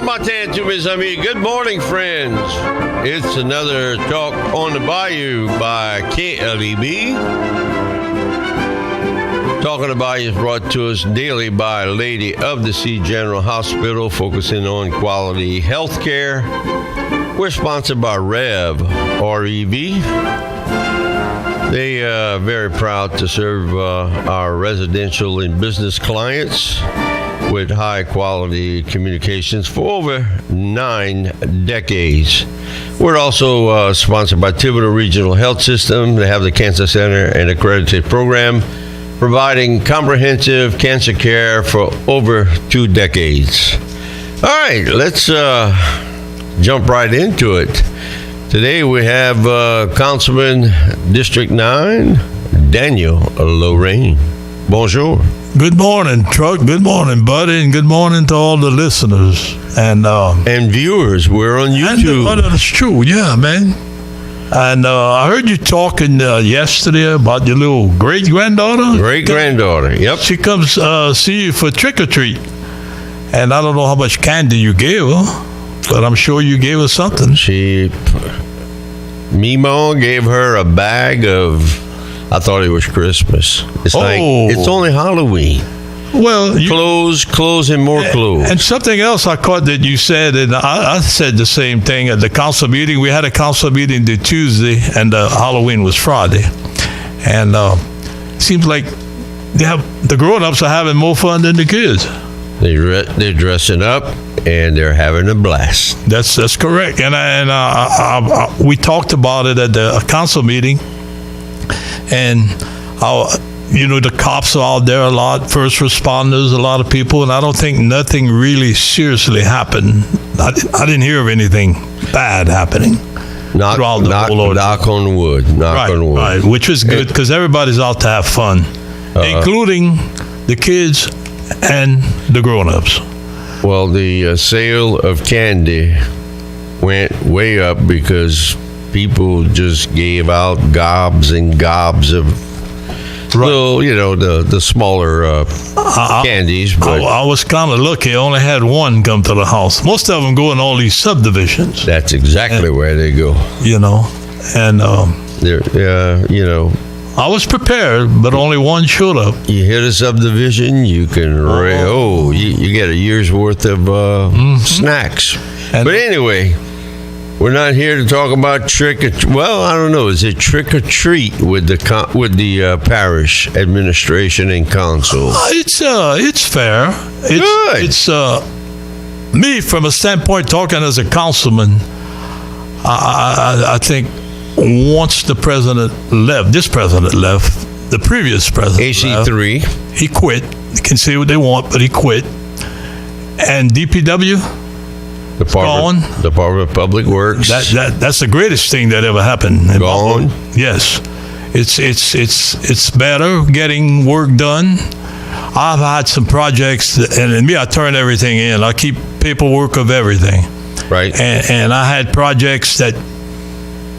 Bon matin to mes amis. Good morning, friends. It's another Talk on the Bayou by KLEB. Talk on the Bayou is brought to us daily by Lady of the Sea General Hospital, focusing on quality health care. We're sponsored by REV. They are very proud to serve our residential and business clients with high-quality communications for over 9 decades. We're also sponsored by Thibodeau Regional Health System. They have the Cancer Center and accredited program, providing comprehensive cancer care for over 2 decades. All right, let's jump right into it. Today we have Councilman District 9, Daniel Lorraine. Bonjour. Good morning, Truck. Good morning, buddy, and good morning to all the listeners and viewers. We're on YouTube. That's true, yeah, man. And I heard you talking yesterday about your little great-granddaughter. Great-granddaughter, yep. She comes see you for trick-or-treat. And I don't know how much candy you gave her, but I'm sure you gave her something. Mimo gave her a bag of... I thought it was Christmas. It's it's only Halloween. Well, clothes, and more clothes. And something else I caught that you said, and I said the same thing at the council meeting. We had a council meeting the Tuesday, and Halloween was Friday. And it seems like the grown-ups are having more fun than the kids. They're dressing up and they're having a blast. That's correct. And we talked about it at the council meeting. And the cops are out there a lot, first responders, a lot of people, and I don't think nothing really seriously happened. I didn't hear of anything bad happening. Knock on wood. Knock on wood. Right, which is good because everybody's out to have fun, including the kids and the grown-ups. Well, the sale of candy went way up because people just gave out gobs and gobs of little, the smaller candies. But I was kind of lucky. I only had one come to the house. Most of them go in all these subdivisions. That's exactly where they go. And I was prepared, but only one showed up. You hit a subdivision, you can you get a year's worth of snacks. But anyway, we're not here to talk about I don't know. Is it trick or treat with the parish administration and council? It's fair. It's me from a standpoint talking as a councilman. I think once the president left, the previous president AC3, he quit. You can say what they want, but he quit. And DPW. Department of Public Works. That's the greatest thing that ever happened. Gone. Yes, it's better getting work done. I've had some projects, and I turn everything in. I keep paperwork of everything. Right. And I had projects that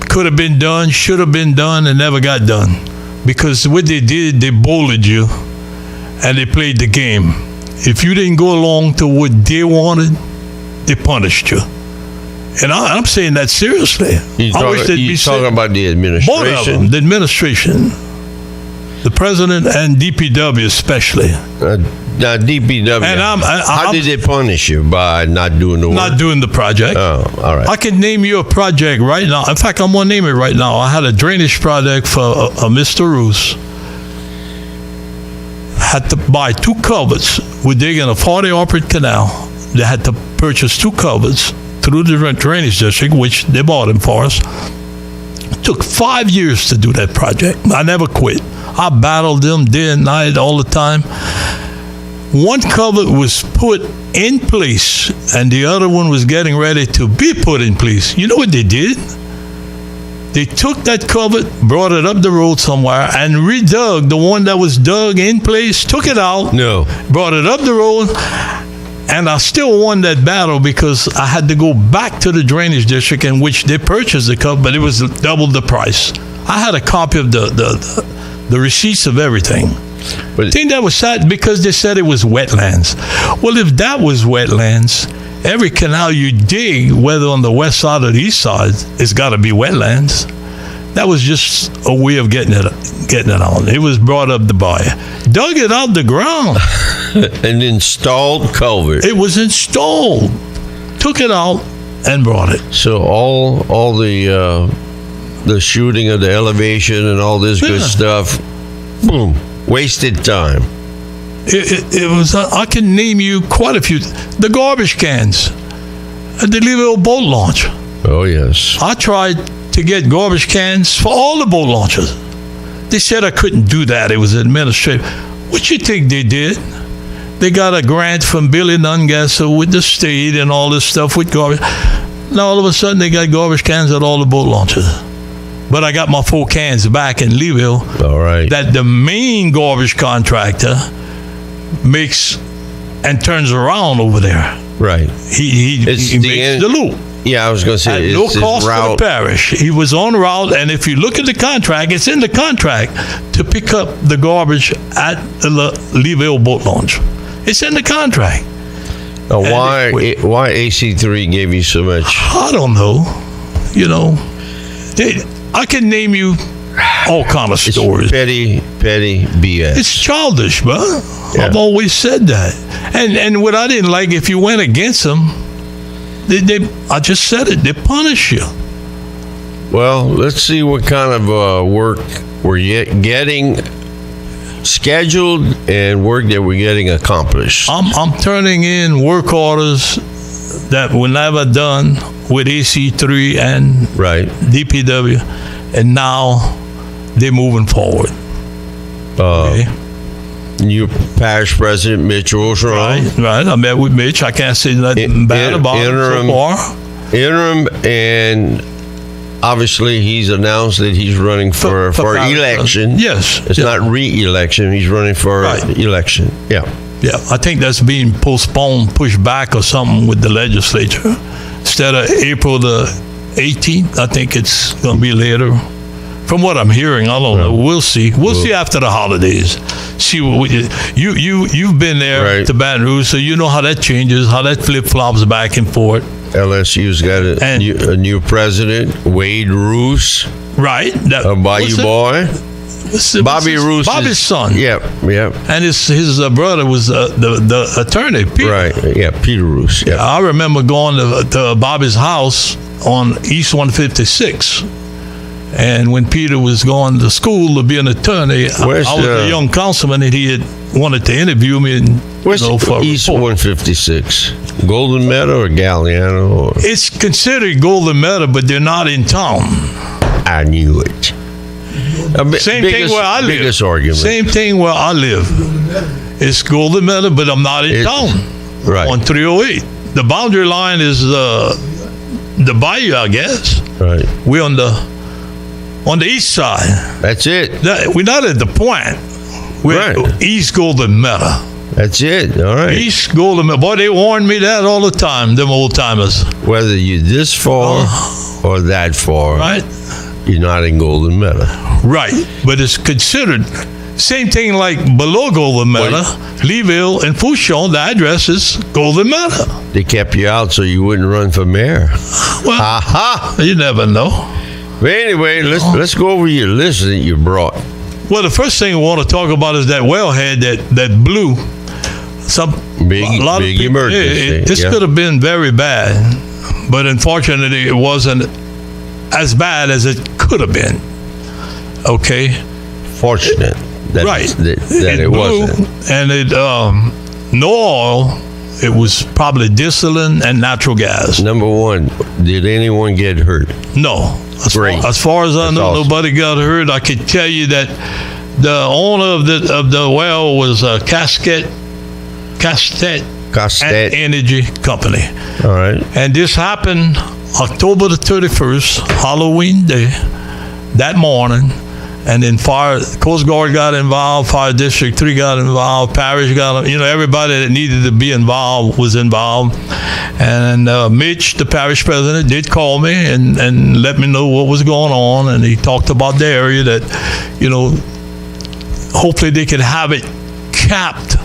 could have been done, should have been done, and never got done because what they did, they bullied you, and they played the game. If you didn't go along to what they wanted, they punished you. And I'm saying that seriously. You're talking about the administration? Both of them, the administration. The president and DPW especially. Now, DPW, how did they punish you? By not doing the work? Not doing the project. Oh, all right. I can name you a project right now. In fact, I'm going to name it right now. I had a drainage project for Mr. Roos. Had to buy 2 culverts. We're digging a 40-acre canal. They had to purchase 2 culverts through the drainage district, which they bought them for us. It took 5 years to do that project. I never quit. I battled them day and night all the time. One culvert was put in place, and the other one was getting ready to be put in place. You know what they did? They took that culvert, brought it up the road somewhere, and redug the one that was dug in place, took it out, brought it up the road, and I still won that battle because I had to go back to the drainage district in which they purchased the culvert, but it was double the price. I had a copy of the receipts of everything. But I think that was sad because they said it was wetlands. Well, if that was wetlands, every canal you dig, whether on the west side or the east side, it's got to be wetlands. That was just a way of getting it on. It was brought up the bayou, dug it out the ground, An installed culvert. it was installed, took it out, and brought it. So all the shooting of the elevation and all this good Yeah. stuff, boom, wasted time. It was. I can name you quite a few. The garbage cans at the Leeville boat launch. Oh yes. I tried to get garbage cans for all the boat launches. They said I couldn't do that. It was administrative. What you think they did? They got a grant from Billy Nungasser with the state and all this stuff with garbage. Now all of a sudden they got garbage cans at all the boat launches. But I got my 4 cans back in Leeville All right. that the main garbage contractor makes and turns around over there. Right. He It's the makes end- the loop. Yeah, I was going to say At it's no his cost to the route. parish. He was on route, and if you look at the contract, it's in the contract to pick up the garbage at the Leeville boat launch. It's in the contract. Now, why AC3 gave you so much? I don't know. You know, I can name you all kind of It's stories. petty BS. It's childish, bro. Yeah. I've always said that. And what I didn't like, if you went against them, I just said it, they punish you. Well, let's see what kind of work we're getting scheduled and work that we're getting accomplished. I'm turning in work orders that were never done with AC3 and Right. DPW, and now they're moving forward. Okay? New parish president, Mitch Orgeron. Right. I met with Mitch. I can't say nothing bad about him so far. Interim, and obviously he's announced that he's running for parish election. president. Yes. It's Yeah. not re-election. He's running for Right. election. Yeah. Yeah, I think that's being postponed, pushed back or something with the legislature. Instead of April the 18th, I think it's going to be later. From what I'm hearing, I don't know. We'll see. We'll see after the holidays. See what you've been there Right. to Baton Rouge, so you know how that changes, how that flip flops back and forth. LSU's got a new president, Wade Roos, Right. That, a Bayou what's it? boy. Bobby Roos. Bobby's son. Yep. And his brother was the attorney, Peter. Right. Yeah. Peter Roos. Yeah. I remember going to Bobby's house on East 156. And when Peter was going to school to be an attorney, I was a young councilman, and he had wanted to interview me. And, Where's for a East report. 156? Golden Meadow or Galliano? Or? It's considered Golden Meadow, but they're not in town. I knew it. Same thing where I live. Biggest argument. Same thing where I live. It's Golden Meadow, but I'm not in town. Right. On 308. The boundary line is the bayou, I guess. Right. We're on the east side. That's it. We're not at the point. We're Right. East Golden Meadow. That's it. All right. East Golden Meadow. Boy, they warned me that all the time, them old timers. Whether you're this far or that far, Right? you're not in Golden Meadow. Right. But it's considered same thing like below Golden Meadow, Leeville and Fouchon, the address is Golden Meadow. They kept you out so you wouldn't run for mayor. Well, Aha! you never know. But anyway, let's go over your list that you brought. Well, the first thing we want to talk about is that wellhead that blew. Big emergency. This could have been very bad, but unfortunately, it wasn't as bad as it could have been. Okay. Fortunate that, Right. that it blew, wasn't. and it no oil. It was probably diesel and natural gas. Number one, did anyone get hurt? No. Great. As far as I That's know, awesome. nobody got hurt. I could tell you that the owner of the well was a Castet Costet. Energy Company. All right. And this happened October the 31st, Halloween day, that morning. And then Coast Guard got involved, Fire District 3 got involved, Parish got, everybody that needed to be involved was involved. And Mitch, the parish president, did call me and let me know what was going on. And he talked about the area that, hopefully they could have it capped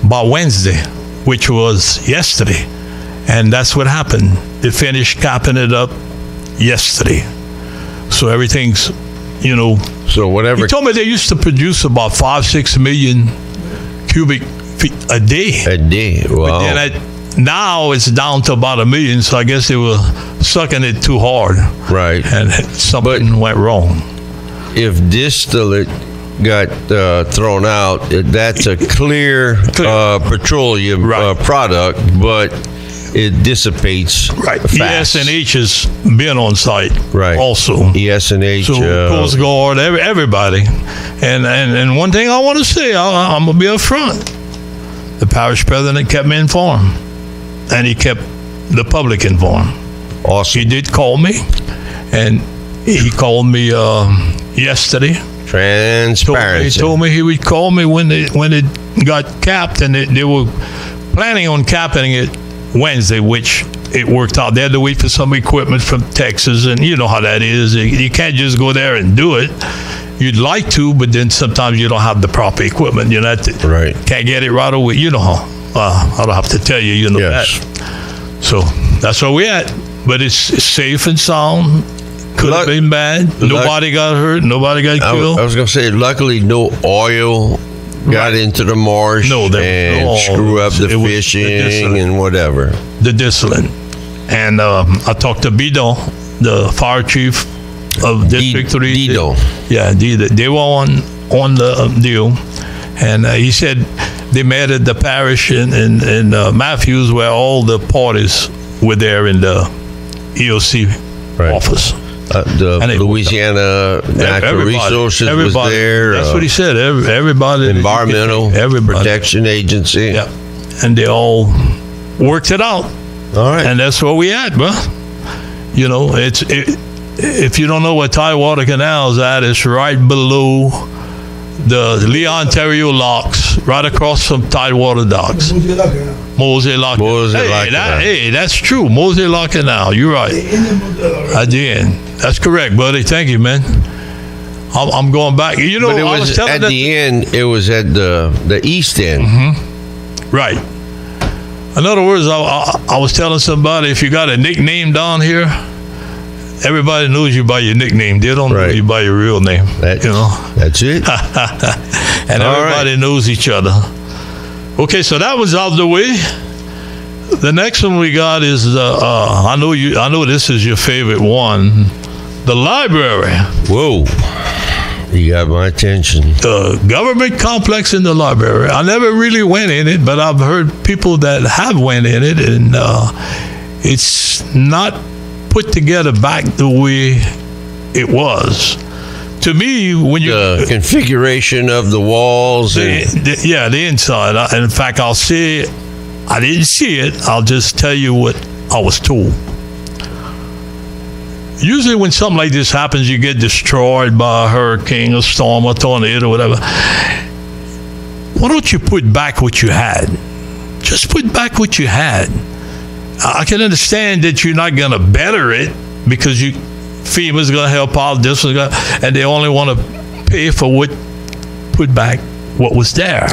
by Wednesday, which was yesterday. And that's what happened. They finished capping it up yesterday. So everything's, So whatever. he told me they used to produce about 5-6 million cubic feet a day. A day. Wow. And now it's down to about 1 million, so I guess they were sucking it too hard. Right. And something went wrong. If distillate got thrown out, that's a clear. Petroleum product, but it dissipates fast. ES&H has been on site also. ES&H. So Coast Guard, everybody. And one thing I want to say, I'm going to be up front. The parish president kept me informed, and he kept the public informed. Awesome. He did call me, and he called me yesterday. Transparency. He told me he would call me when it got capped, and they were planning on capping it Wednesday, which it worked out. They had to wait for some equipment from Texas, and you know how that is. You can't just go there and do it. You'd like to, but then sometimes you don't have the proper equipment. Can't get it right away. You know how. I don't have to tell you. You know that. So that's where we're at. But it's safe and sound. Could have been bad. Nobody got hurt. Nobody got killed. I was going to say, luckily, no oil got into the marsh and screw up the fishing and whatever. The distillate. And I talked to Bidon, the fire chief of District 3. Dido. Yeah, they were on the deal. And he said they met at the parish in Matthews, where all the parties were there in the EOC office. The Louisiana Natural Resources was there. That's what he said. Everybody. Environmental Protection Agency. Yeah. And they all worked it out. All right. And that's where we at, bro. If you don't know where Tidewater Canal is at, it's right below the Lee, Ontario locks, right across from Tidewater docks. Mosey Lock. Hey, that's true. Mosey Lock Canal. You're right. I did. That's correct, buddy. Thank you, man. I'm going back. But it was at the end. It was at the east end. Mm-hmm. Right. In other words, I was telling somebody, if you got a nickname down here, everybody knows you by your nickname. They don't know you by your real name. That's it. And everybody knows each other. Okay, so that was out of the way. The next one we got is I know this is your favorite one, the library. Whoa. You got my attention. The government complex in the library. I never really went in it, but I've heard people that have went in it, and it's not put together back the way it was. To me, when the configuration of the walls, the inside. In fact, I'll say I didn't see it. I'll just tell you what I was told. Usually, when something like this happens, you get destroyed by a hurricane, a storm, a tornado, or whatever. Why don't you put back what you had? Just put back what you had. I can understand that you're not going to better it because FEMA's going to help out, and they only want to pay for put back what was there.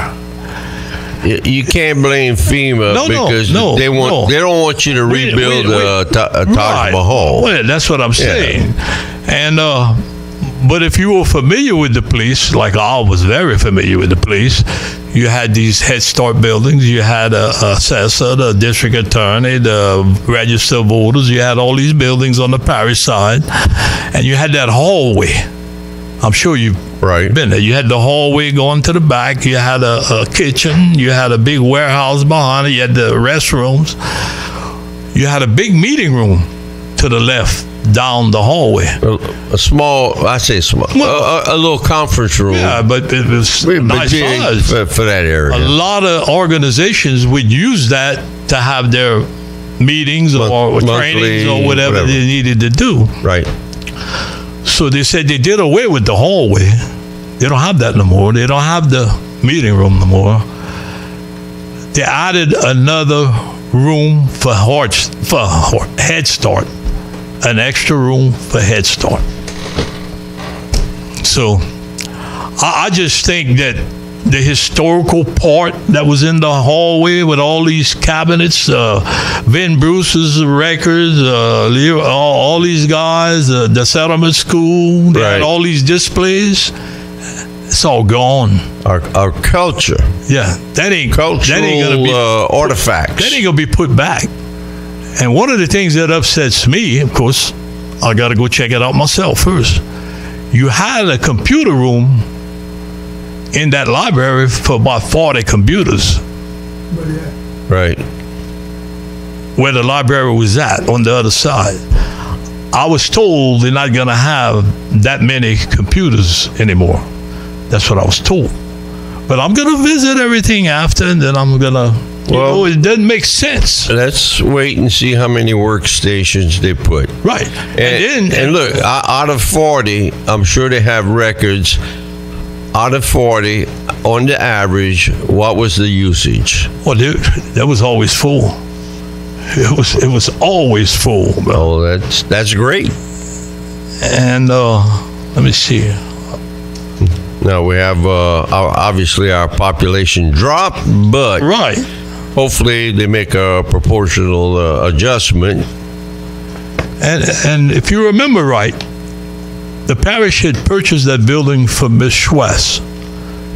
You can't blame FEMA because they don't want you to rebuild Taj Mahal. Well, that's what I'm saying. And but if you were familiar with the police, like I was very familiar with the police, you had these Head Start buildings, you had a assessor, the district attorney, the register of voters, you had all these buildings on the parish side, and you had that hallway. I'm sure you've been there. You had the hallway going to the back, you had a kitchen, you had a big warehouse behind it, you had the restrooms, you had a big meeting room to the left down the hallway. A small, I say small, a little conference room. Yeah, but it was nice size for that area. A lot of organizations would use that to have their meetings or trainings or whatever they needed to do. Right. So they said they did away with the hallway. They don't have that no more. They don't have the meeting room no more. They added another room for Head Start. An extra room for Head Start. So I just think that the historical part that was in the hallway with all these cabinets, Vin Bruce's records, all these guys, the settlement school, they had all these displays. It's all gone. Our culture. Yeah, that ain't Cultural gonna be, artifacts. that ain't gonna be put back. And one of the things that upsets me, of course, I got to go check it out myself first. You had a computer room in that library for about 40 computers. Right. Where the library was at on the other side. I was told they're not going to have that many computers anymore. That's what I was told. But I'm going to visit everything after, and then I'm going to, it doesn't make sense. Let's wait and see how many workstations they put. Right. And look, out of 40, I'm sure they have records. Out of 40, on the average, what was the usage? Well, dude, that was always full. It was always full, bro. Oh, that's great. And let me see. Now we have obviously our population dropped, but Right. hopefully they make a proportional adjustment. And if you remember right, the parish had purchased that building for Miss Schwess.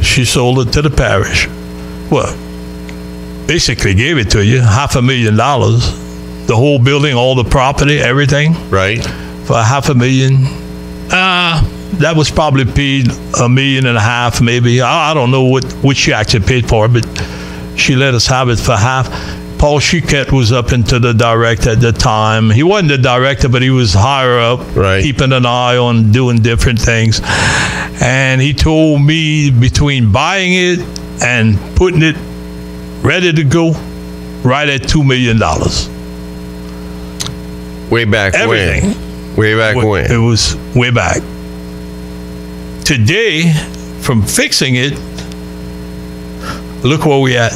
She sold it to the parish. Well, basically gave it to you, $500,000. The whole building, all the property, everything, Right. for $500,000. That was probably paid $1.5 million, maybe. I don't know what she actually paid for it, but she let us have it for half. Paul Chiquette was up into the director at the time. He wasn't the director, but he was higher up, Right. keeping an eye on doing different things. And he told me between buying it and putting it ready to go, right at $2 million. Way back Everything. when. Way back when. It was way back. Today, from fixing it, look where we at.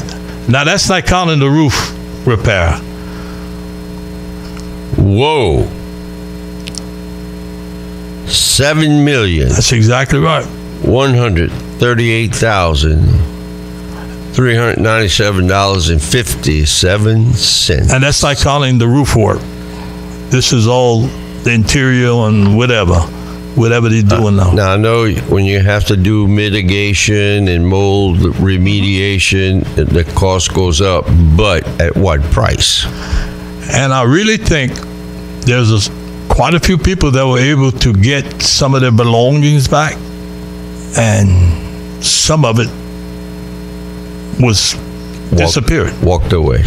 Now, that's not counting the roof repair. Whoa. That's exactly right. $7,138,397.57. And that's not counting the roof work. This is all the interior and whatever they're doing now. Now, I know when you have to do mitigation and mold remediation, the cost goes up, but at what price? And I really think there's quite a few people that were able to get some of their belongings back, and some of it was disappeared. Walked away.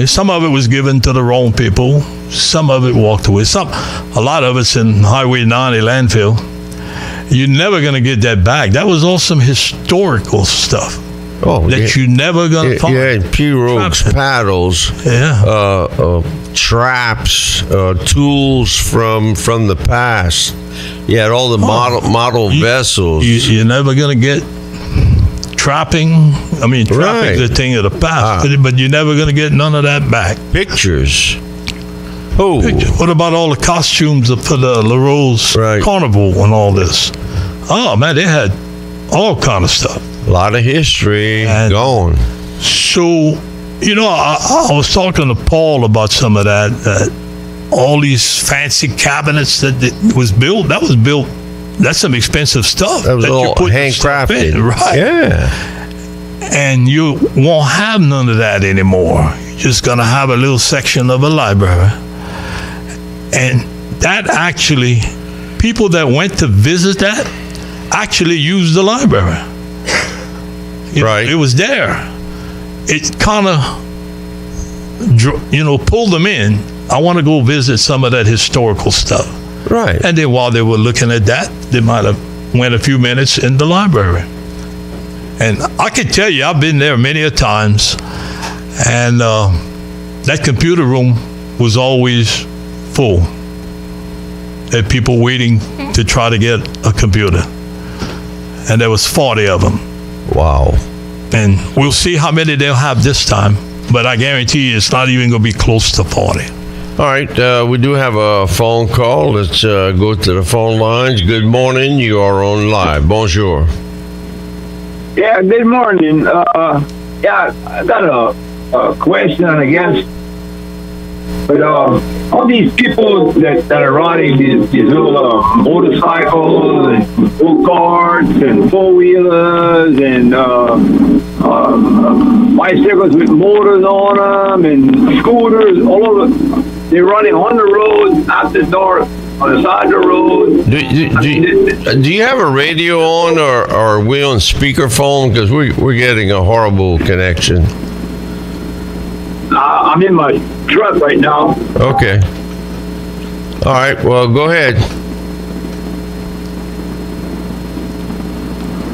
Some of it was given to the wrong people. Some of it walked away. A lot of it's in Highway 90 landfill. You're never going to get that back. That was all some historical stuff that you're never going to find. Yeah, pirogues, paddles, traps, tools from the past. You had all the model vessels. You're never going to get trapping. Trapping is a thing of the past, but you're never going to get none of that back. Pictures. Oh. What about all the costumes for the LaRose Carnival and all this? Oh, man, they had all kind of stuff. A lot of history gone. So, I was talking to Paul about some of that all these fancy cabinets that was built, that's some expensive stuff. That was all handcrafted. Right. Yeah. And you won't have none of that anymore. You're just going to have a little section of a library. And that actually, people that went to visit that actually used the library. It was there. It kind of, pulled them in. I want to go visit some of that historical stuff. Right. And then while they were looking at that, they might have went a few minutes in the library. And I can tell you, I've been there many a times. And that computer room was always full. There were people waiting to try to get a computer. And there was 40 of them. Wow. And we'll see how many they'll have this time. But I guarantee you it's not even going to be close to 40. All right. We do have a phone call. Let's go to the phone lines. Good morning. You are on live. Bonjour. Yeah, good morning. Yeah, I got a question, I guess. But all these people that are riding these little motorcycles and go-karts and four-wheelers and bicycles with motors on them and scooters, all over, they're running on the road, after dark, on the side of the road. Do you have a radio on, or are we on speakerphone? Because we're getting a horrible connection. I'm in my truck right now. Okay. All right. Well, go ahead.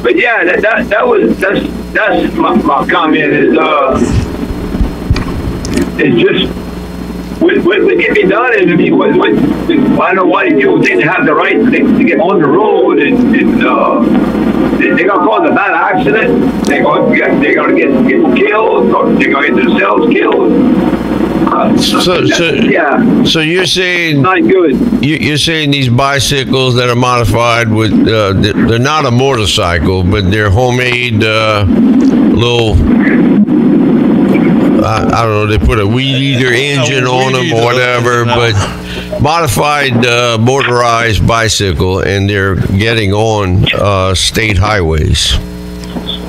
But yeah, that's my comment is it's just what can be done is, I mean, I don't know why people didn't have the right to get on the road and they're gonna cause a bad accident. They're gonna get killed, or they're gonna get themselves killed. So you're saying not good. You're saying these bicycles that are modified with they're not a motorcycle, but they're homemade little. I don't know. They put a weed eater engine on them or whatever, but modified motorized bicycle, and they're getting on state highways.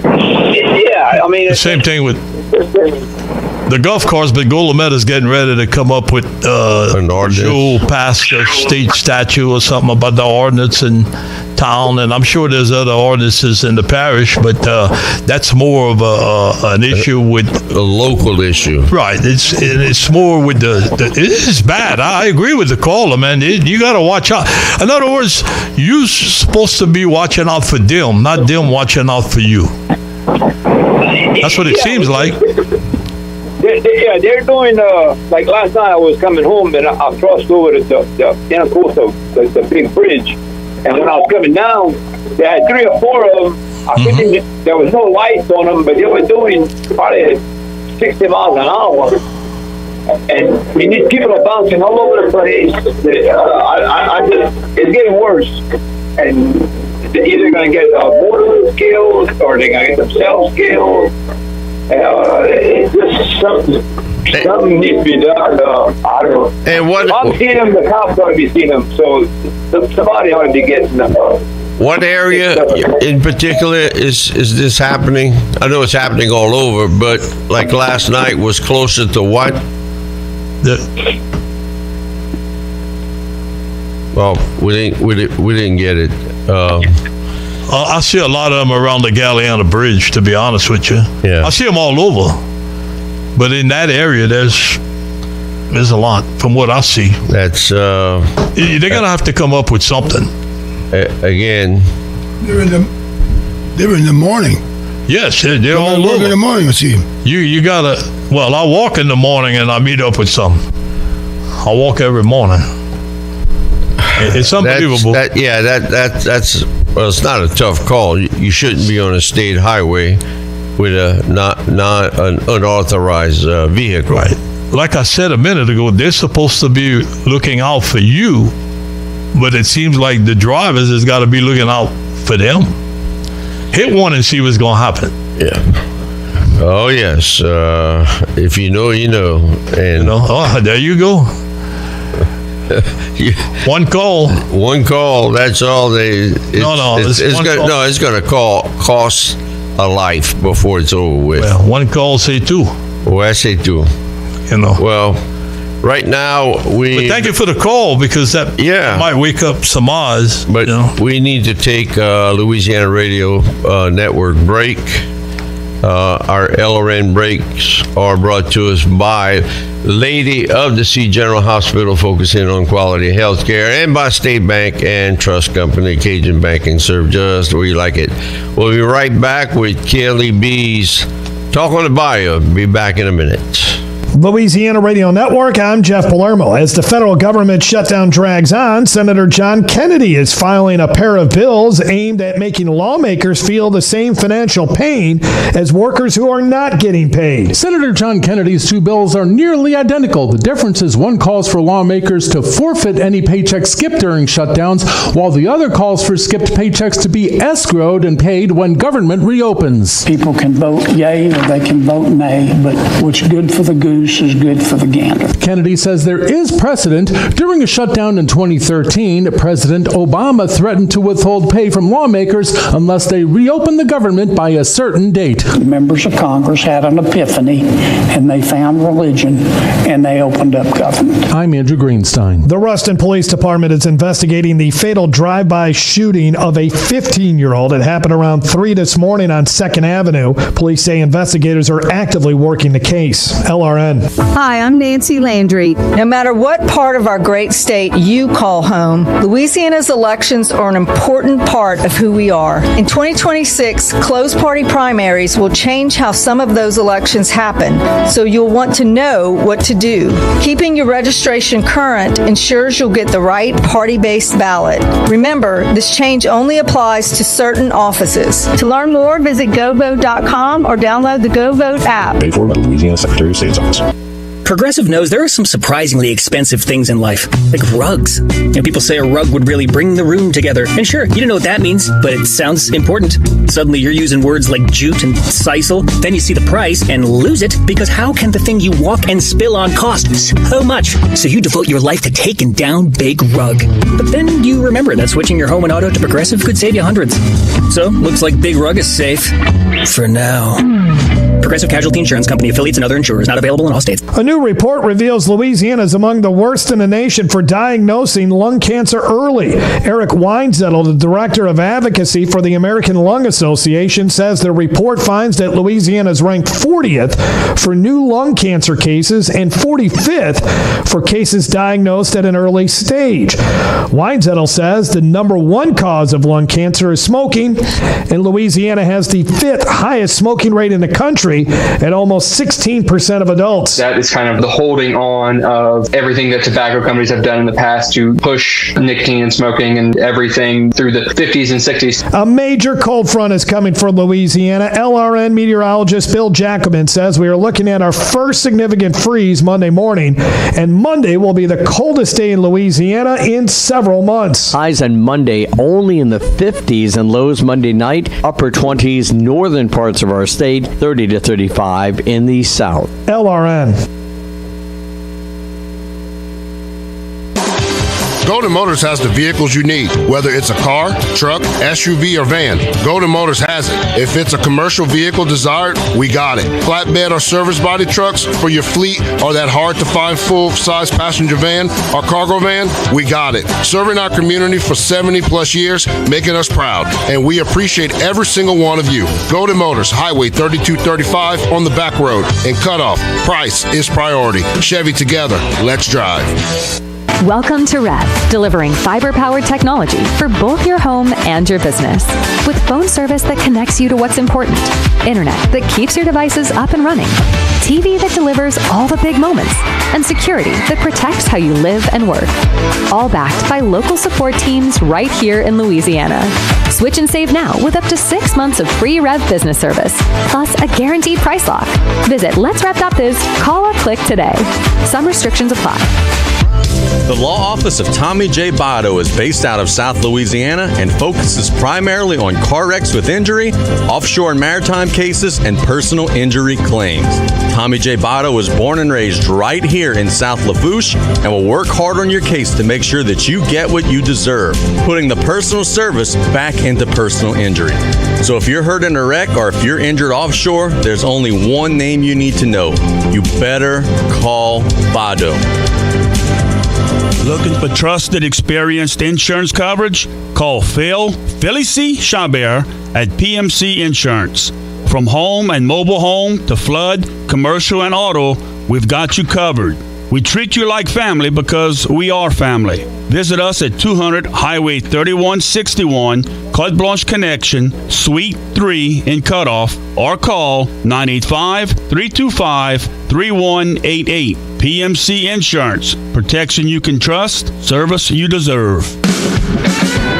Yeah, I mean The same thing with the golf course, but Golometa is getting ready to come up with An ordinance. Jewel passed a state statute or something about the ordinance in town, and I'm sure there's other ordinances in the parish, but that's more of an issue with A local issue. right. It's more with it is bad. I agree with the caller, man. You got to watch out. In other words, you're supposed to be watching out for them, not them watching out for you. That's what it seems like. They're doing, like last night I was coming home and I crossed over the big bridge. And when I was coming down, they had 3 or 4 of them. There was no lights on them, but they were doing probably 60 miles an hour. And I mean, these people are bouncing all over the place. It's getting worse. And they're either going to get motor killed or they're going to get themselves killed. It's just something needs to be done. I don't know. And what? I'm seeing them. The cops ought to be seeing them. So somebody ought to be getting them. What area in particular is this happening? I know it's happening all over, but like last night was closer to what? Well, we didn't get it. I see a lot of them around the Galliana Bridge, to be honest with you. Yeah. I see them all over. But in that area, there's a lot from what I see. That's They're going to have to come up with something. Again. They're in the morning. Yes, they're all Walk over. in the morning, I see them. You got to, well, I walk in the morning and I meet up with some. I walk every morning. It's unbelievable. That's well, it's not a tough call. You shouldn't be on a state highway with a not an unauthorized vehicle. Right. Like I said a minute ago, they're supposed to be looking out for you, but it seems like the drivers has got to be looking out for them. Hit one and see what's going to happen. Yeah. Oh yes. If you know, you know. And You know. Oh, there you go. One call. One call. That's all they. It's going to cost a life before it's over with. Well, one call, say 2. Well, I say 2. You know. Well, right now But thank you for the call, because that might wake up some eyes. But you know. we need to take Louisiana Radio Network break. Our LRN breaks are brought to us by Lady of the Sea General Hospital, focusing on quality health care, and by State Bank and Trust Company. Cajun Banking, serve just where you like it. We'll be right back with KLEB's Talk on the Bayou. Be back in a minute. Louisiana Radio Network, I'm Jeff Palermo. As the federal government shutdown drags on, Senator John Kennedy is filing a pair of bills aimed at making lawmakers feel the same financial pain as workers who are not getting paid. Senator John Kennedy's two bills are nearly identical. The difference is one calls for lawmakers to forfeit any paychecks skipped during shutdowns, while the other calls for skipped paychecks to be escrowed and paid when government reopens. People can vote yay or they can vote nay, but what's good for the goose is good for the gander. Kennedy says there is precedent. During a shutdown in 2013, President Obama threatened to withhold pay from lawmakers unless they reopen the government by a certain date. The members of Congress had an epiphany and they found religion and they opened up government. I'm Andrew Greenstein. The Ruston Police Department is investigating the fatal drive-by shooting of a 15-year-old. It happened around 3 this morning on 2nd Avenue. Police say investigators are actively working the case. LRN. Hi, I'm Nancy Landry. No matter what part of our great state you call home, Louisiana's elections are an important part of who we are. In 2026, closed party primaries will change how some of those elections happen, so you'll want to know what to do. Keeping your registration current ensures you'll get the right party-based ballot. Remember, this change only applies to certain offices. To learn more, visit govote.com or download the GoVote app. Paid for by the Louisiana Secretary of State's office. Progressive knows there are some surprisingly expensive things in life, like rugs. And people say a rug would really bring the room together. And sure, you don't know what that means, but it sounds important. Suddenly you're using words like jute and sisal. Then you see the price and lose it, because how can the thing you walk and spill on cost so much? So you devote your life to taking down Big Rug. But then you remember that switching your home and auto to Progressive could save you hundreds. So, looks like Big Rug is safe. For now. Progressive Casualty Insurance Company, affiliates, and other insurers. Not available in all states. A new report reveals Louisiana is among the worst in the nation for diagnosing lung cancer early. Eric Weinzettel, the director of advocacy for the American Lung Association, says the report finds that Louisiana is ranked 40th for new lung cancer cases and 45th for cases diagnosed at an early stage. Weinzettel says the number one cause of lung cancer is smoking, and Louisiana has the 5th highest smoking rate in the country at almost 16% of adults. That is kind of the holding on of everything that tobacco companies have done in the past to push nicotine and smoking and everything through the 50s and 60s. A major cold front is coming for Louisiana. LRN meteorologist Bill Jacobin says we are looking at our first significant freeze Monday morning, and Monday will be the coldest day in Louisiana in several months. Highs on Monday only in the 50s and lows Monday night, upper 20s, northern parts of our state, 30 to 35 in the south. LRN. Golden Motors has the vehicles you need, whether it's a car, truck, SUV, or van. Golden Motors has it. If it's a commercial vehicle desired, we got it. Flatbed or service body trucks for your fleet, or that hard-to-find full-size passenger van or cargo van, we got it. Serving our community for 70-plus years, making us proud, and we appreciate every single one of you. Golden Motors, Highway 3235 on the back road, and Cutoff. Price is priority. Chevy together. Let's drive. Welcome to Rev, delivering fiber-powered technology for both your home and your business. With phone service that connects you to what's important, internet that keeps your devices up and running, TV that delivers all the big moments, and security that protects how you live and work. All backed by local support teams right here in Louisiana. Switch and save now with up to 6 months of free Rev business service, plus a guaranteed price lock. Visit letsrev.biz, call or click today. Some restrictions apply. The law office of Tommy J. Botto is based out of South Louisiana and focuses primarily on car wrecks with injury, offshore and maritime cases, and personal injury claims. Tommy J. Botto was born and raised right here in South Lafourche and will work hard on your case to make sure that you get what you deserve, putting the personal service back into personal injury. So if you're hurt in a wreck or if you're injured offshore, there's only one name you need to know. You better call Botto. Looking for trusted, experienced insurance coverage? Call Philly C. Chabert at PMC Insurance. From home and mobile home to flood, commercial, and auto, we've got you covered. We treat you like family because we are family. Visit us at 200 Highway 3161, Carte Blanche Connection, Suite 3 in Cutoff, or call 985-325-3188. PMC Insurance. Protection you can trust, service you deserve.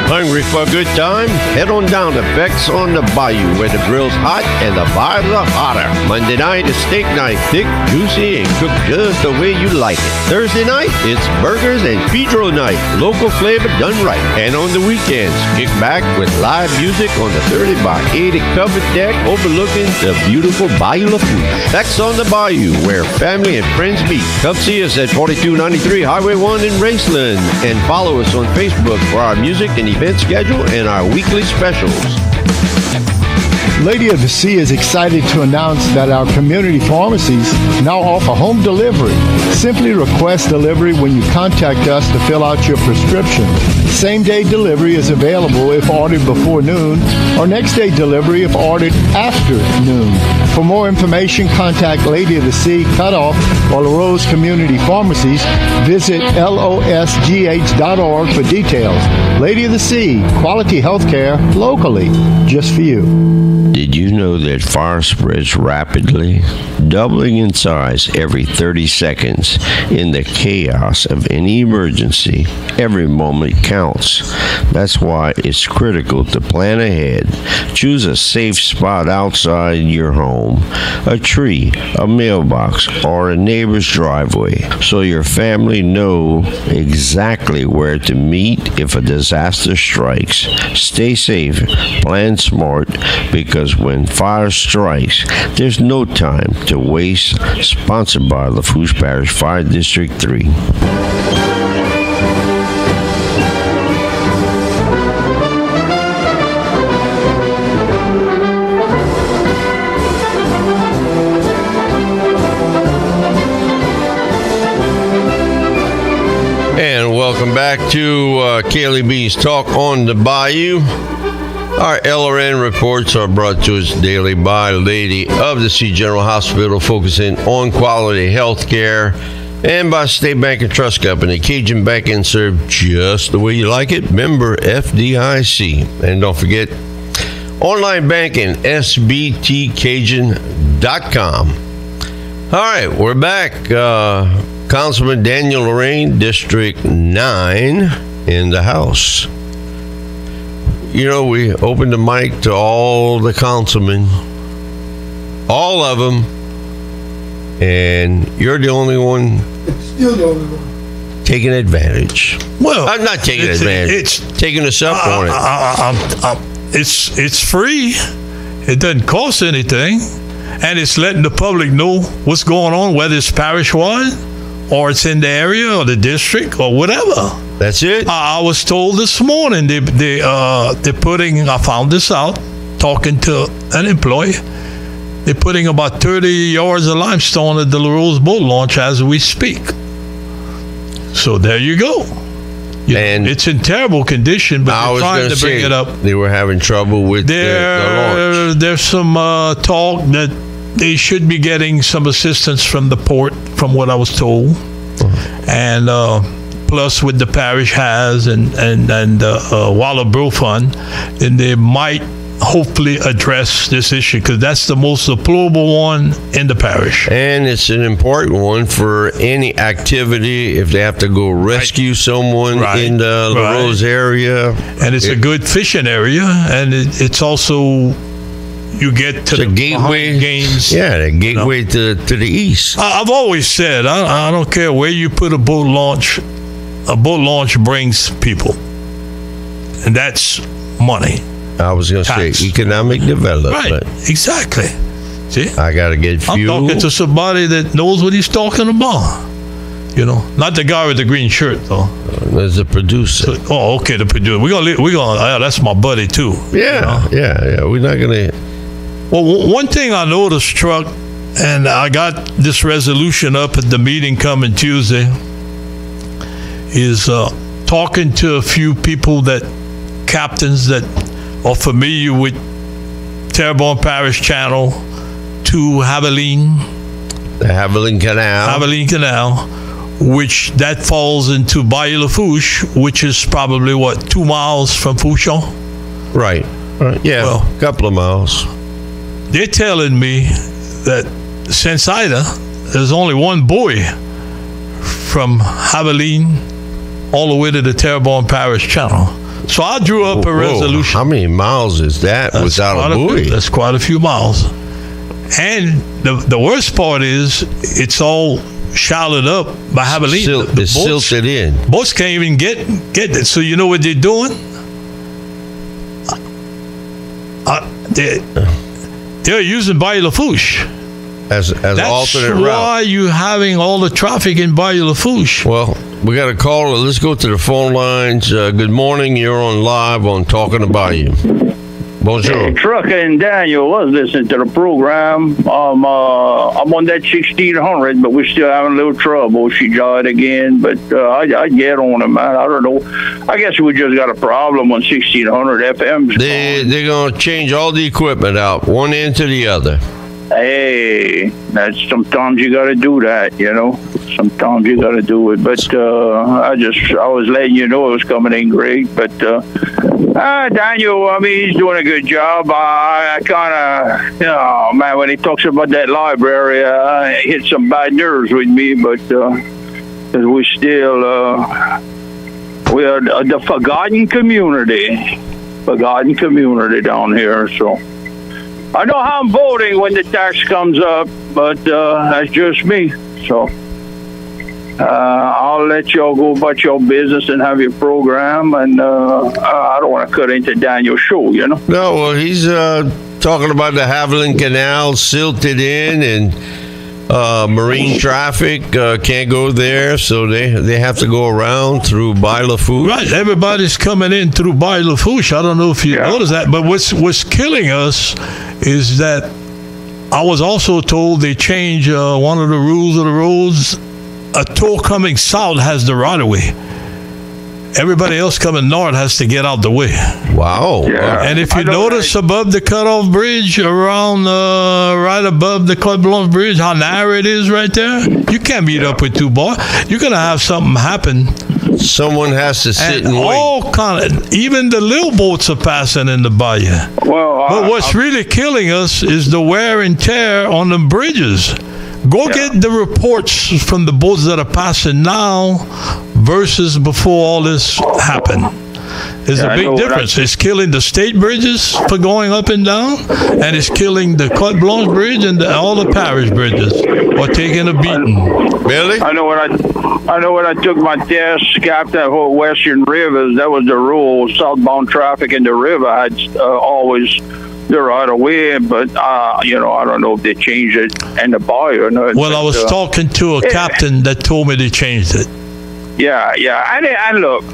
Hungry for a good time? Head on down to Beck's on the Bayou, where the grill's hot and the vibes are hotter. Monday night is steak night, thick, juicy, and cooked just the way you like it. Thursday night, it's burgers and Pedro night, local flavor done right. And on the weekends, kick back with live music on the 30 by 80 covered deck overlooking the beautiful Bayou Lafourche. Beck's on the Bayou, where family and friends meet. Come see us at 4293 Highway 1 in Raceland, and follow us on Facebook for our music and event schedule and our weekly specials. Lady of the Sea is excited to announce that our community pharmacies now offer home delivery. Simply request delivery when you contact us to fill out your prescription. Same-day delivery is available if ordered before noon, or next-day delivery if ordered after noon. For more information, contact Lady of the Sea, Cutoff, or LaRose Community Pharmacies. Visit losgh.org for details. Lady of the Sea, quality health care locally, just for you. Did you know that fire spreads rapidly, doubling in size every 30 seconds? In the chaos of any emergency, every moment counts. That's why it's critical to plan ahead. Choose a safe spot outside your home, a tree, a mailbox, or a neighbor's driveway, so your family know exactly where to meet if a disaster strikes. Stay safe, plan smart, because when fire strikes, there's no time to waste. Sponsored by Lafourche Parish Fire District 3. And welcome back to KLEB's Talk on the Bayou. Our LRN reports are brought to us daily by Lady of the Sea General Hospital, focusing on quality health care, and by State Bank and Trust Company, Cajun Bank and Serve just the way you like it. Member FDIC. And don't forget, online banking, sbtcajun.com. All right, we're back. Councilman Daniel Lorraine, District 9, in the House. You know, we opened the mic to all the councilmen, all of them, and you're the only one Still the only one. taking advantage. Well, I'm not taking advantage. It's taking us up on it. It's free. It doesn't cost anything, and it's letting the public know what's going on, whether it's parish-wide or it's in the area or the district or whatever. That's it. I was told this morning they're putting. I found this out talking to an employee. They're putting about 30 yards of limestone at the LaRose boat launch as we speak. So there you go. And it's in terrible condition, but they're trying to bring it up. They were having trouble with the launch. There's some talk that they should be getting some assistance from the port, from what I was told, and plus with the parish has and Wallerboro Fund, then they might hopefully address this issue, because that's the most deplorable one in the parish. And it's an important one for any activity if they have to go rescue someone in the LaRose area. And it's a good fishing area, and it's also, you get to the gateway games. Yeah, the gateway to the east. I've always said, I don't care where you put a boat launch brings people, and that's money. I was going to say economic development. Right, exactly. See? I got to get fuel. I'm talking to somebody that knows what he's talking about. You know, not the guy with the green shirt, though. There's a producer. Okay, the producer. We're gonna. That's my buddy too. Yeah, you know? yeah. We're not gonna. Well, one thing I noticed, Truck, and I got this resolution up at the meeting coming Tuesday, is talking to a few people captains that are familiar with Terrebonne Parish Channel to Haviland. The Haviland Canal. which that falls into Bayou Lafourche, which is probably, 2 miles from Fouchon? Right. Yeah, a couple of miles. They're telling me that since Ida, there's only one buoy from Haveline all the way to the Terrebonne Parish Channel. So I drew up a resolution. How many miles is that without a buoy? That's quite a few miles. And the worst part is it's all shallowed up by Haveline. It's silted in. Boats can't even get it. So you know what they're doing? They're using Bayou Lafourche as an alternate route. That's why you're having all the traffic in Bayou Lafourche. Well, we got a caller. Let's go to the phone lines. Good morning. You're on live on Talking to Bayou. Bonjour. Hey, Trucker and Daniel was listening to the program. I'm on that 1600, but we're still having a little trouble. She joined again, but I get on it, man. I don't know. I guess we just got a problem on 1600 FM. They're going to change all the equipment out, one end to the other. Hey, that's sometimes you got to do that, you know. Sometimes you got to do it. But I was letting you know it was coming in great. But Daniel, I mean, he's doing a good job. I kind of, man, when he talks about that library, it hit some bad nerves with me. But we still, we are the forgotten community down here. So I know how I'm voting when the tax comes up, but that's just me. So I'll let y'all go about your business and have your program, and I don't want to cut into Daniel's show, you know. No, well, he's talking about the Haveline Canal silted in, and marine traffic can't go there, so they have to go around through Bayou Lafourche. Right, everybody's coming in through Bayou Lafourche. I don't know if you noticed that, but what's killing us is that I was also told they changed one of the rules of the roads. A toll coming south has the right of way. Everybody else coming north has to get out the way. Wow. Yeah. And if you notice above the cutoff bridge, around right above the Clotte Blanche Bridge, how narrow it is right there, you can't meet up with two boys. You're going to have something happen. Someone has to sit and wait. All even the little boats are passing in the bayou. But what's really killing us is the wear and tear on the bridges. Go get the reports from the boats that are passing now versus before all this happened. There's a big difference. It's killing the state bridges for going up and down, and it's killing the Clotte Blanche Bridge and all the parish bridges are taking a beating. Really? I know when I took my test, Captain for Western Rivers, that was the rule. Southbound traffic in the river had always the right of way, but I don't know if they changed it in the bayou or not. Well, I was talking to a captain that told me they changed it. Yeah, and look,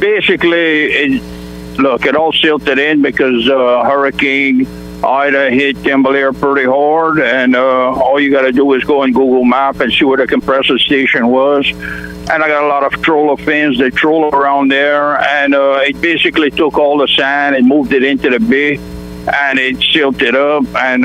basically, it all silted in because Hurricane Ida hit Timberlair pretty hard, and all you got to do is go on Google Map and see where the compressor station was. And I got a lot of troller fans that troll around there, and it basically took all the sand and moved it into the bay. And it silted up, and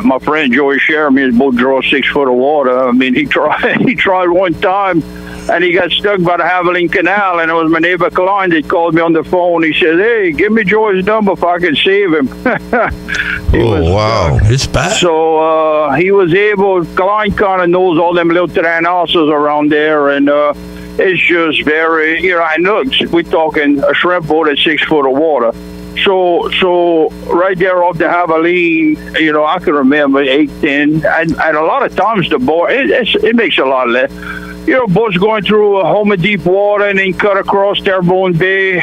my friend Joey Sherman is both draw 6 foot of water. I mean, he tried one time, and he got stuck by the Haveline Canal, and it was my neighbor Klein that called me on the phone. He said, "Hey, give me Joey's number if I can save him." Wow, it's bad. So he was able. Klein kind of knows all them little houses around there, and it's just very, and look, we're talking a shrimp boat at 6 foot of water. So right there off the Haveline, I can remember 8, 10, and a lot of times the boat, it makes a lot less. Boats going through a home of deep water and then cut across Terrebonne Bay.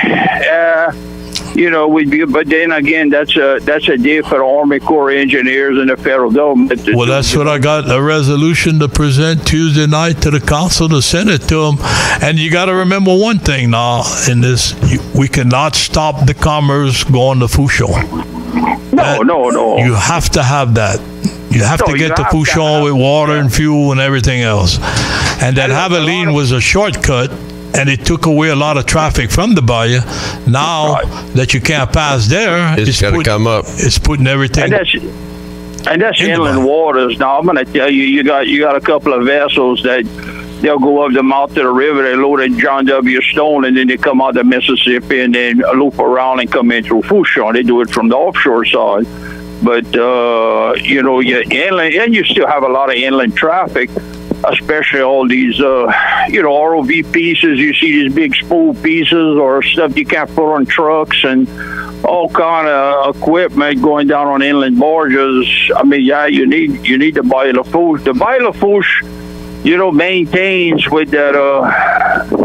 But then again, that's a day for the Army Corps of Engineers and the federal government. Well, that's what I got a resolution to present Tuesday night to the council to send it to them. And you got to remember one thing now in this: we cannot stop the commerce going to Fouchon. No. You have to have that. You have to get to Fouchon with water and fuel and everything else. And that Haveline was a shortcut. And it took away a lot of traffic from the bayou. Now that you can't pass there, it's got to come up. It's putting everything. And that's inland waters. Now I'm going to tell you, you got a couple of vessels that they'll go up the mouth of the river, they load at John W. Stone, and then they come out the Mississippi and then loop around and come in through Fourchon. They do it from the offshore side. But, you know, you inland, and you still have a lot of inland traffic, especially all these, you know, ROV pieces. You see these big spool pieces or stuff you can't put on trucks and all kind of equipment going down on inland barges. I mean, yeah, you need the Bayou Lafourche. The Bayou Lafourche, you know, maintains with that,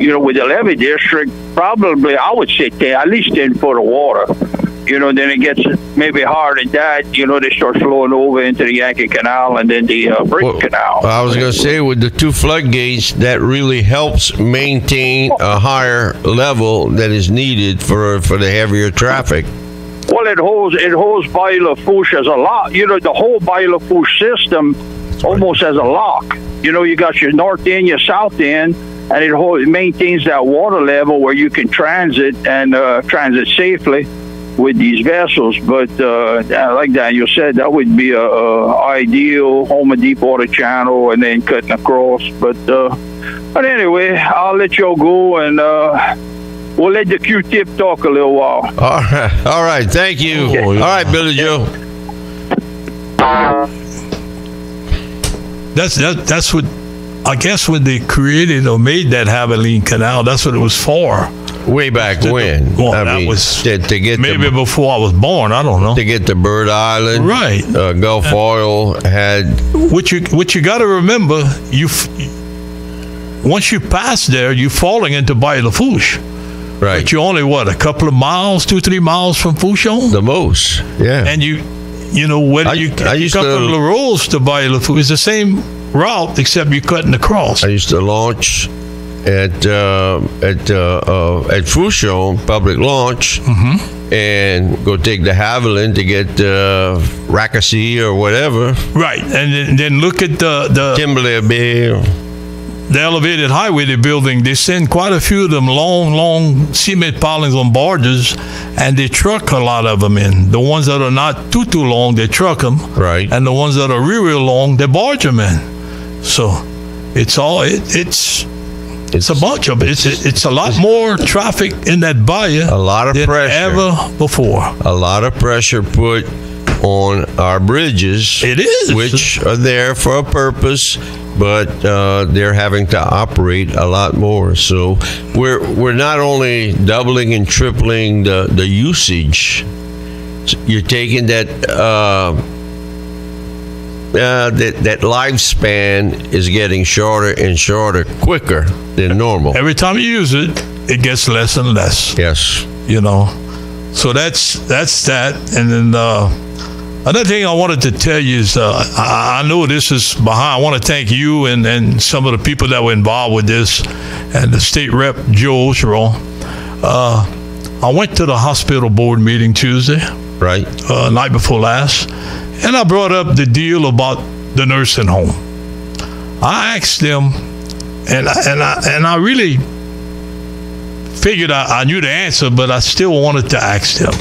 you know, with the levee district, probably, I would say, at least 10 foot of water. You know, then it gets maybe higher than that. You know, they start flowing over into the Yankee Canal and then the Bridge Canal. I was going to say, with the 2 floodgates, that really helps maintain a higher level that is needed for the heavier traffic. Well, it holds Bayou Lafourche as a lock. You know, the whole Bayou Lafourche system almost as a lock. You know, you got your north end, your south end, and it maintains that water level where you can transit and transit safely with these vessels. But like Daniel said, that would be a ideal home of Deepwater Channel and then cutting across. But anyway, I'll let y'all go and we'll let the Q-tip talk a little while. All right. Thank you. Okay. All right, Billy Joe. That's what, I guess, when they created or made that Haviland Canal, that's what it was for. Way back when. Well, I that mean, was to get maybe before I was born. I don't know. To get to Bird Island, right? Gulf Oil had. What you got to remember, once you pass there, you're falling into Bayou Lafourche. Right. But you're only a couple of miles, 2-3 miles from Fourchon. The most, yeah. And you know, whether you come from La Rose to Bayou Lafourche, it's the same route except you're cutting across. I used to launch at Fourchon, public launch, and go take the Haviland to get Rackacy or whatever. Right, and then look at the Timberlake Bay. The elevated highway they're building. They send quite a few of them long cement pilings on barges, and they truck a lot of them in. The ones that are not too long, they truck them. Right. And the ones that are real long, they barge them in. So it's all it's a bunch of it. It's a lot more traffic in that bayou. A lot of than pressure ever before. A lot of pressure put on our bridges. It is, which are there for a purpose, but they're having to operate a lot more. So we're not only doubling and tripling the usage. You're taking that that lifespan is getting shorter and shorter, quicker than normal. Every time you use it, it gets less and less. Yes. You know, so that's that. And then another thing I wanted to tell you is I know this is behind. I want to thank you and some of the people that were involved with this, and the state rep Joe Ocheron. I went to the hospital board meeting Tuesday, right, night before last, and I brought up the deal about the nursing home. I asked them, and I really figured I knew the answer, but I still wanted to ask them,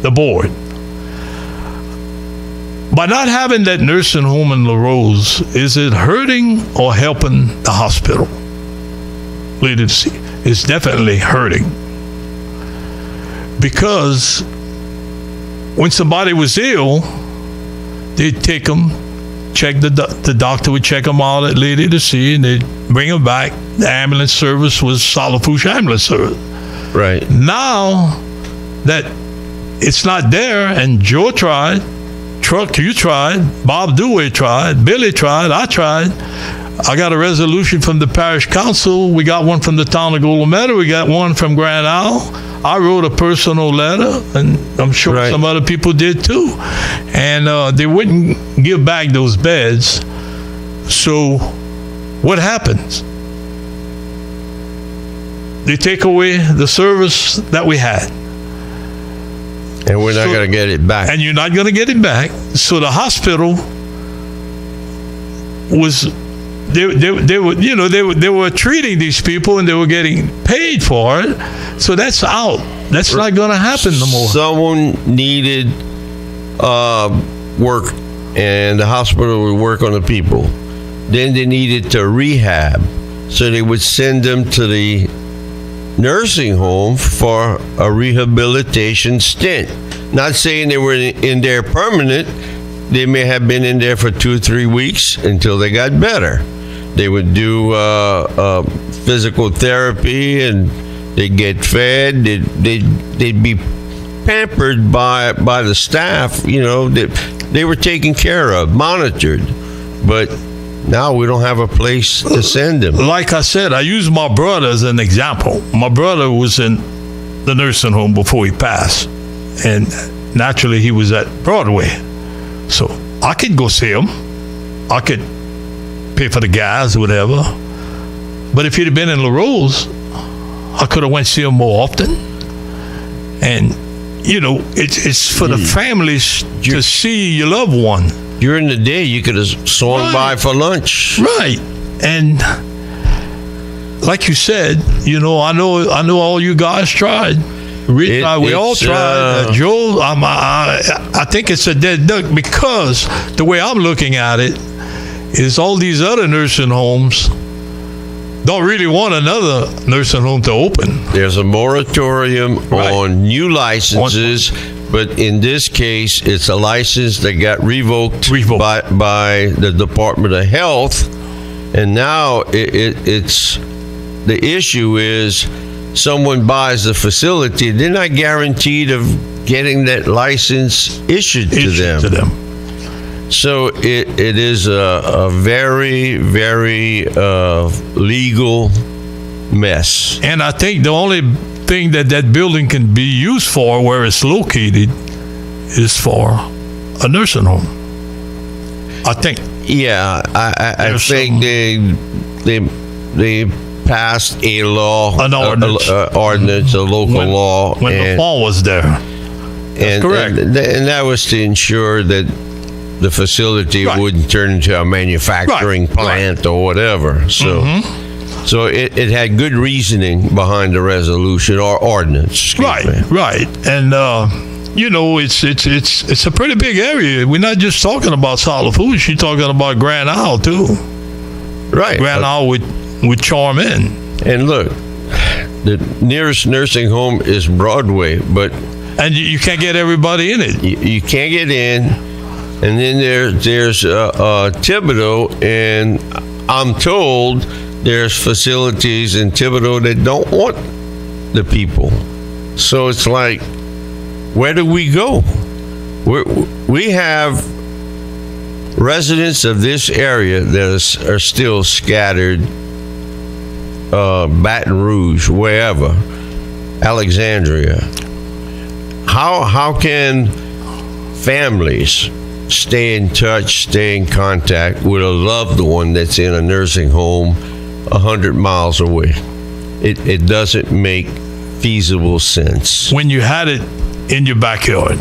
the board. By not having that nursing home in La Rose, is it hurting or helping the hospital? It's definitely hurting. Because when somebody was ill, they'd take them, check the doctor would check them out at Lady to see, and they'd bring them back. The ambulance service was Lafourche ambulance service. Right. Now that it's not there, and Joe tried, Truck, you tried, Bob Dewey tried, Billy tried, I tried. I got a resolution from the Parish Council. We got one from the town of Golden Meadow. We got one from Grand Isle. I wrote a personal letter, and I'm sure some other people did too. And they wouldn't give back those beds. So what happens? They take away the service that we had. And we're not going to get it back. And you're not going to get it back. So the hospital was, they were treating these people, and they were getting paid for it. So that's out. That's not going to happen no more. Someone needed work, and the hospital would work on the people. Then they needed to rehab. so they would send them to the nursing home for a rehabilitation stint. Not saying they were in there permanent. They may have been in there for 2 or 3 weeks until they got better. They would do physical therapy, and they'd get fed. They'd be pampered by the staff. You know, they were taken care of, monitored. But now we don't have a place to send them. Like I said, I use my brother as an example. My brother was in the nursing home before he passed, and naturally he was at Broadway. So I could go see him. I could pay for the gas or whatever. But if he'd have been in LaRose, I could have went see him more often. And, you know, it's for the families to see your loved one. During the day, you could have swung by for lunch. Right. And like you said, you know, I know all you guys tried. We all tried. Joe, I think it's a dead duck, because the way I'm looking at it is all these other nursing homes don't really want another nursing home to open. There's a moratorium on new licenses, but in this case, it's a license that got revoked. By the Department of Health, and now it's the issue is someone buys the facility, they're not guaranteed of getting that license issued to them. So it is a very, very legal mess. And I think the only thing that building can be used for, where it's located, is for a nursing home, I think. Yeah, I think they passed a law, an ordinance, a local law. When the fall was there. That's correct. And that was to ensure that the facility wouldn't turn into a manufacturing plant or whatever. So so it had good reasoning behind the resolution or ordinance. Right. And, you know, it's a pretty big area. We're not just talking about South Lafourche. You're talking about Grand Isle, too. Right. Grand Isle with Charmin. And look, the nearest nursing home is Broadway, but... And you can't get everybody in it. You can't get in. And then there's Thibodeau, and I'm told there's facilities in Thibodeau that don't want the people. So it's like, where do we go? We have residents of this area that are still scattered, Baton Rouge, wherever, Alexandria. How can families stay in touch, stay in contact with a loved one that's in a nursing home 100 miles away? It doesn't make feasible sense. When you had it in your backyard.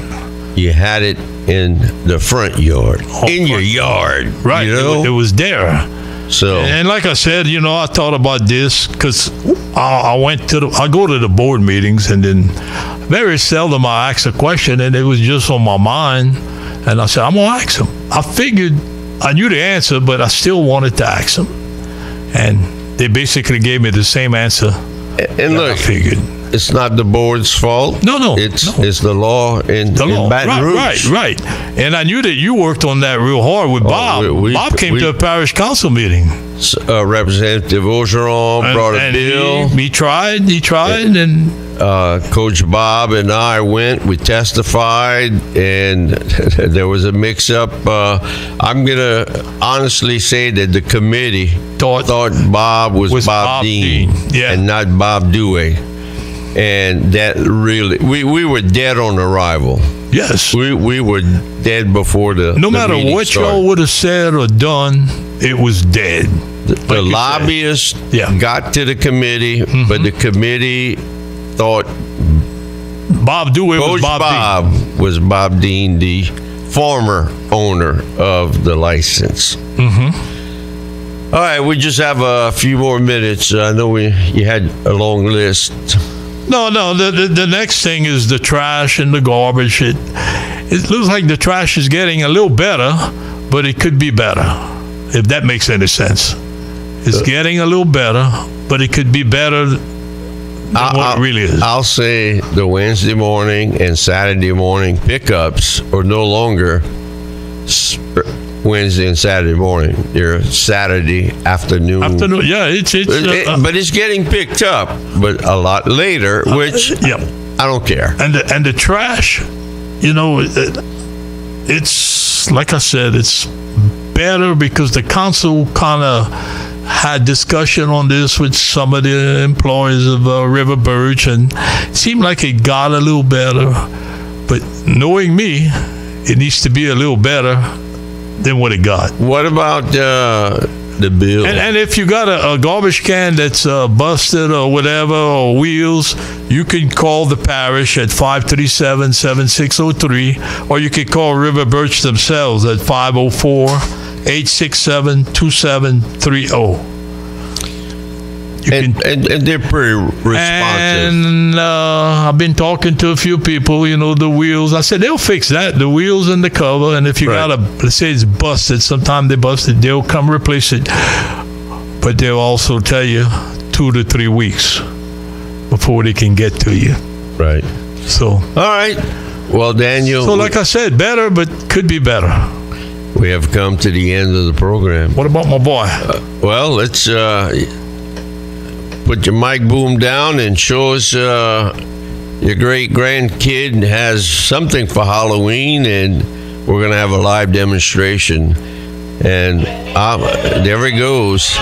You had it in the front yard, your yard. Right, you know? It was there. So, and like I said, you know, I thought about this because I go to the board meetings, and then very seldom I ask a question, and it was just on my mind, and I said, I'm gonna ask them. I figured I knew the answer, but I still wanted to ask them, and they basically gave me the same answer. And look, I figured it's not the board's fault. No. It's the law in Baton Rouge. Right. And I knew that you worked on that real hard with Bob. Bob came to a parish council meeting. Representative Ogeron brought a bill. He tried, and Coach Bob and I went. We testified, and there was a mix-up. I'm gonna honestly say that the committee thought Bob was Bob Dean. And not Bob Dewey. And that really, we were dead on arrival. Yes. We were dead before the No matter what started. y'all would have said or done, it was dead. The lobbyists got to the committee, but the committee thought Bob Dewey Coach was Bob Dean, the former owner of the license. All right, we just have a few more minutes. I know you had a long list. No. The next thing is the trash and the garbage. It looks like the trash is getting a little better, but it could be better, if that makes any sense. It's getting a little better, but it could be better than what it really is. I'll say the Wednesday morning and Saturday morning pickups are no longer Wednesday and Saturday morning. They're Saturday afternoon. Yeah, but it's getting picked up, but a lot later, which I don't care. And the trash, it's like I said, it's better because the council kind of had discussion on this with some of the employees of River Birch, and it seemed like it got a little better. But knowing me, it needs to be a little better than what it got. What about the bill? And if you got a garbage can that's busted or whatever, or wheels, you can call the parish at 537-7603, or you can call River Birch themselves at 504-867-2730. And they're pretty responsive. And I've been talking to a few people, the wheels. I said, they'll fix that, the wheels and the cover. And if you got let's say it's busted, sometime they busted, they'll come replace it. But they'll also tell you 2 to 3 weeks before they can get to you. Right. So. All right. Well, Daniel. So like I said, better, but could be better. We have come to the end of the program. What about my boy? Well, let's put your mic boom down and show us your great grandkid has something for Halloween, and we're going to have a live demonstration. And there it goes.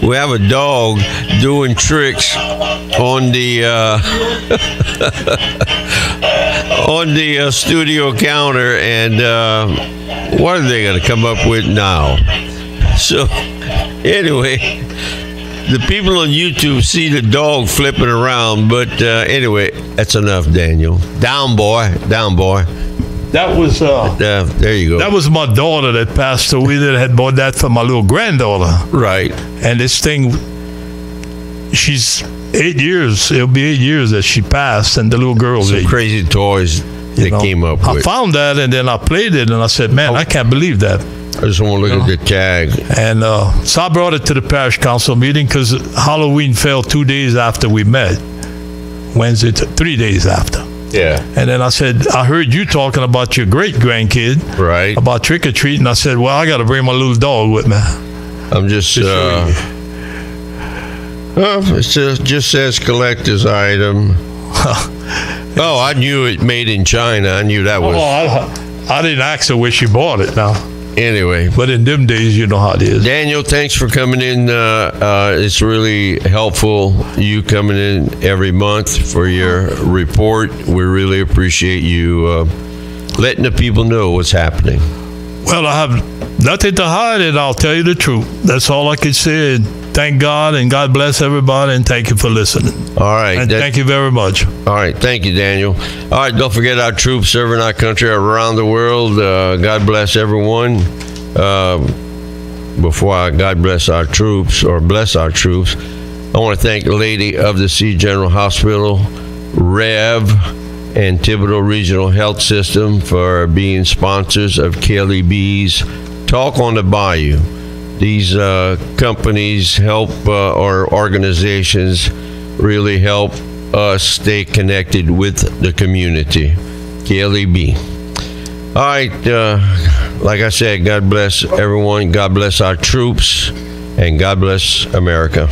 We have a dog doing tricks on the on the studio counter, and what are they going to come up with now? So anyway, the people on YouTube see the dog flipping around, but anyway, that's enough, Daniel. Down, boy. Down, boy. That was there you go. That was my daughter that passed away. That had bought that for my little granddaughter. Right. And this thing, she's 8 years. It'll be 8 years that she passed, and the little girl's some 8. Crazy toys they came up with. I found that, and then I played it, and I said, "Man, I can't believe that." I just want to look at the tag. And so I brought it to the parish council meeting because Halloween fell 2 days after we met. Wednesday, 3 days after. Yeah. And then I said, I heard you talking about your great grandkid. Right. About trick or treating. I said, well, I got to bring my little dog with me. I'm just. It just says collector's item. Oh, I knew it made in China. I knew that was. I didn't ask her where she bought it now. Anyway. But in them days, you know how it is. Daniel, thanks for coming in. It's really helpful, you coming in every month for your report. We really appreciate you letting the people know what's happening. Well, I have nothing to hide, and I'll tell you the truth. That's all I can say. Thank God, and God bless everybody, and thank you for listening. All right. And thank you very much. All right. Thank you, Daniel. All right. Don't forget our troops serving our country around the world. God bless everyone. Before I God bless our troops, or bless our troops, I want to thank the Lady of the Sea General Hospital, Rev, and Thibodeau Regional Health System for being sponsors of KLEB's Talk on the Bayou. These companies help, or organizations really help us stay connected with the community. KLEB. All right, like I said, God bless everyone. God bless our troops, and God bless America.